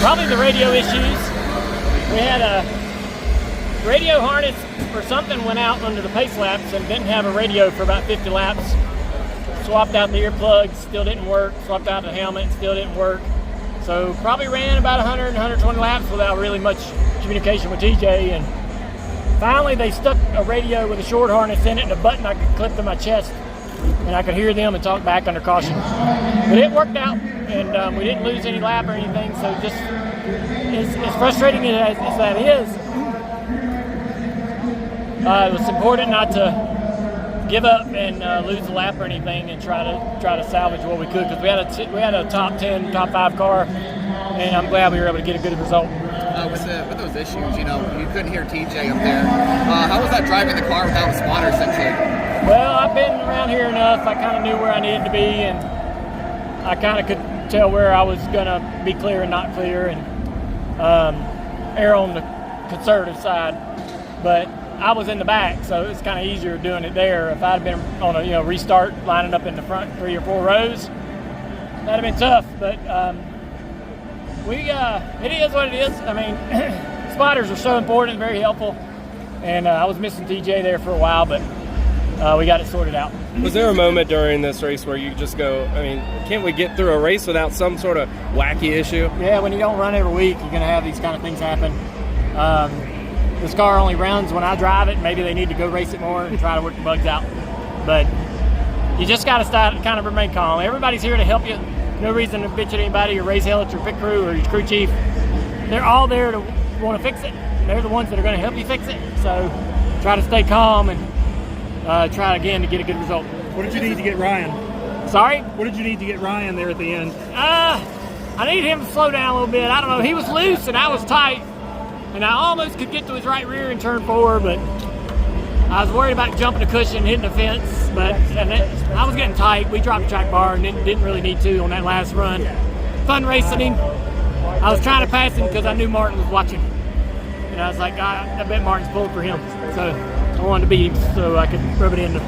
Probably the radio issues. We had a radio harness or something went out under the pace laps and didn't have a radio for about 50 laps. Swapped out the earplugs, still didn't work. Swapped out the helmet, still didn't work. So probably ran about 100, 120 laps without really much communication with TJ. And finally they stuck a radio with a short harness in it and a button I could clip to my chest. And I could hear them and talk back under caution. But it worked out, and we didn't lose any lap or anything, so just as frustrating as that is, it was important not to give up and lose a lap or anything, and try to salvage what we could, because we had a top 10, top 5 car, and I'm glad we were able to get a good result. With those issues, you couldn't hear TJ up there. How was that driving the car without a spotter, essentially? Well, I've been around here enough. I kind of knew where I needed to be, and I kind of could tell where I was going to be clear and not clear, and err on the conservative side. But I was in the back, so it was kind of easier doing it there. If I'd been on a restart, lining up in the front 3 or 4 rows, that'd have been tough. But it is what it is. I mean, spotters are so important, very helpful, and I was missing TJ there for a while, but we got it sorted out. Was there a moment during this race where you just go, can't we get through a race without some sort of wacky issue? Yeah, when you don't run every week, you're going to have these kind of things happen. This car only runs when I drive it. Maybe they need to go race it more and try to work the bugs out. But you just got to kind of remain calm. Everybody's here to help you. No reason to bitch at anybody or raise hell at your pit crew or your crew chief. They're all there to want to fix it. They're the ones that are going to help you fix it. So try to stay calm and try again to get a good result. What did you need to get Ryan? Sorry? What did you need to get Ryan there at the end? I need him to slow down a little bit. I don't know. He was loose and I was tight, and I almost could get to his right rear and turn forward, but I was worried about jumping the cushion, hitting the fence. But I was getting tight. We dropped the track bar and didn't really need to on that last run. Fun racing him. I was trying to pass him because I knew Martin was watching, and I was like, I bet Martin's pulling for him. So I wanted to beat him so I could rub it in the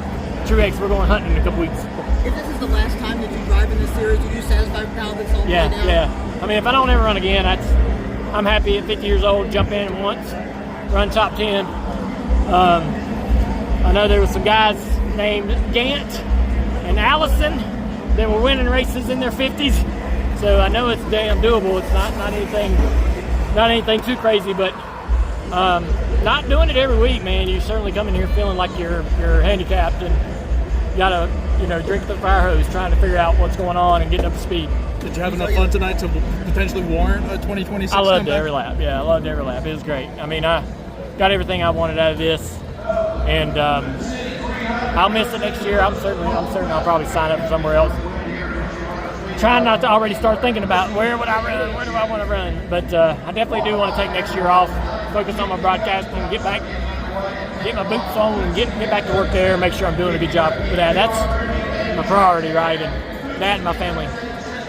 Truex. We're going hunting in a couple weeks. If this is the last time that you drive in this series, are you satisfied with how this all played out? Yeah. I mean, if I don't ever run again, I'm happy at 50 years old, jump in once, run top 10. I know there were some guys named Gant and Allison that were winning races in their 50s, so I know it's damn doable. It's not anything too crazy, but not doing it every week, man. You certainly come in here feeling like you're handicapped and you gotta drink the fire hose, trying to figure out what's going on and getting up to speed. Did you have enough fun tonight to potentially warrant a 2026? I loved every lap. Yeah, I loved every lap. It was great. I mean, I got everything I wanted out of this, and I'll miss it next year. I'm certain I'll probably sign up somewhere else. Trying not to already start thinking about where would I run, where do I want to run. But I definitely do want to take next year off, focus on my broadcasting, get my boots on, and get back to work there, make sure I'm doing a good job with that. That's my priority, right? And that and my family.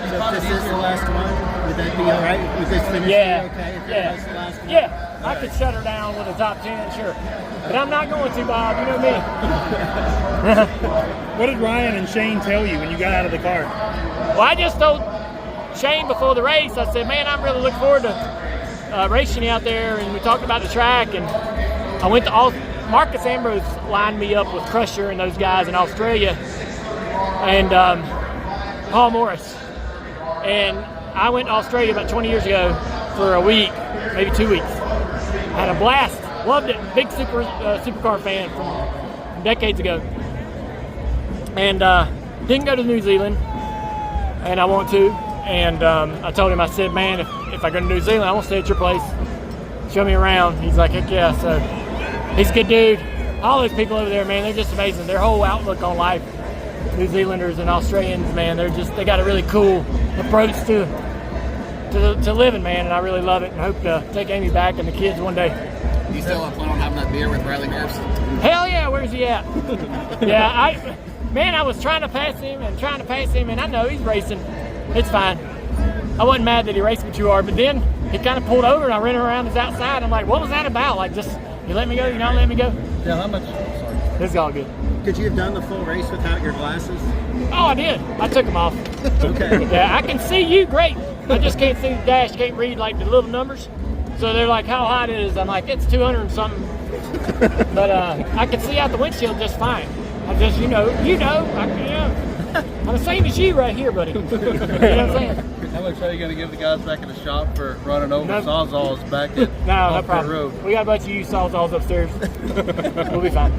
So if this is the last one, would that be all right? Would this finish okay if it was the last one? Yeah, I could shut her down with a top 10, sure. But I'm not going to, Bob. You know me. What did Ryan and Shane tell you when you got out of the car? Well, I just told Shane before the race, I said, man, I'm really looking forward to racing you out there. And we talked about the track. And I went to Marcus Ambrose lined me up with Crusher and those guys in Australia. And Paul Morris. And I went to Australia about 20 years ago for a week, maybe 2 weeks. Had a blast. Loved it. Big supercar fan from decades ago. And didn't go to New Zealand, and I want to. And I told him, I said, man, if I go to New Zealand, I want to stay at your place. Show me around. He's like, heck yeah. So he's a good dude. All those people over there, man, they're just amazing. Their whole outlook on life, New Zealanders and Australians, man, they got a really cool approach to living, man, and I really love it, and hope to take Amy back and the kids one day. You still plan on having that beer with Riley Nurse? Hell yeah, where's he at? Yeah, I was trying to pass him, and I know he's racing. It's fine. I wasn't mad that he raced me too hard, but then he kind of pulled over, and I ran around his outside. I'm like, what was that about? Like, just, you let me go, you not let me go? Yeah, how much? Sorry. It's all good. Could you have done the full race without your glasses? Oh, I did. I took them off. Okay. Yeah, I can see you great. I just can't see the dash, can't read like the little numbers. So they're like, how hot it is. I'm like, it's 200 and something. But I can see out the windshield just fine. I just, I'm the same as you right here, buddy. You know what I'm saying? How much are you going to give the guys back in the shop for running over No. Sawzalls back at No off pit problem. road? We got a bunch of you sawzalls upstairs. We'll be fine.